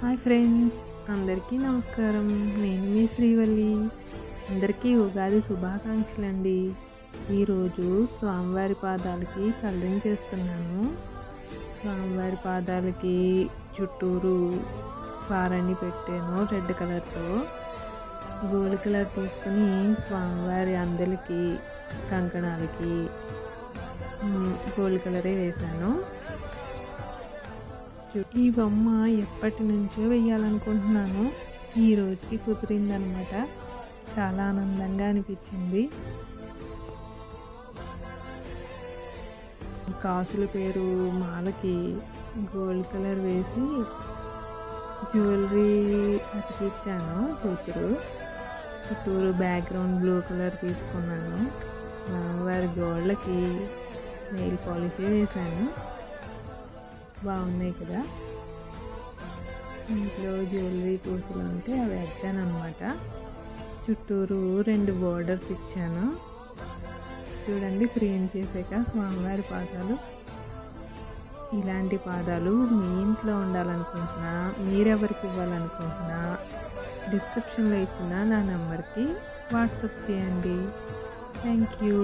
Hi friends, అందరికీ నమస్కారం. నేను మీ శ్రీవల్లి. అందరికీ ఉగాది శుభాకాంక్షలు అండి. ఈరోజు స్వామివారి పాదాలకి కలరింగ్ చేస్తున్నాను. స్వామివారి పాదాలకి చుట్టూరు పారాన్ని పెట్టాను రెడ్ కలర్తో. గోల్డ్ కలర్ తీసుకుని స్వామివారి అందలకి కంకణాలకి గోల్డ్ కలరే వేశాను. ఈ బొమ్మ ఎప్పటి నుంచో వేయాలనుకుంటున్నాను. ఈ రోజుకి కుదిరిందనమాట. చాలా ఆనందంగా అనిపించింది. కాసుల పేరు మాలకి గోల్డ్ కలర్ వేసి జ్యువెలరీ అతికిచ్చాను. చుట్టూరు బ్యాక్గ్రౌండ్ బ్లూ కలర్ తీసుకున్నాను. స్వామివారి గోళ్ళకి నెయిల్ పాలిష్ వేసాను. బాగున్నాయి కదా. ఇంట్లో జ్యువెలరీ పూసలు ఉంటే అవి ఎగ్గాను అనమాట. చుట్టూరు 2 బోర్డర్స్ ఇచ్చాను. చూడండి, ఫ్రేమ్ చేసాక స్వామివారి పాదాలు. ఇలాంటి పాదాలు మీ ఇంట్లో ఉండాలనుకుంటున్నా, మీరెవరికి ఇవ్వాలనుకుంటున్నా డిస్క్రిప్షన్లో ఇచ్చిన నా నెంబర్కి వాట్సాప్ చేయండి. Thank you.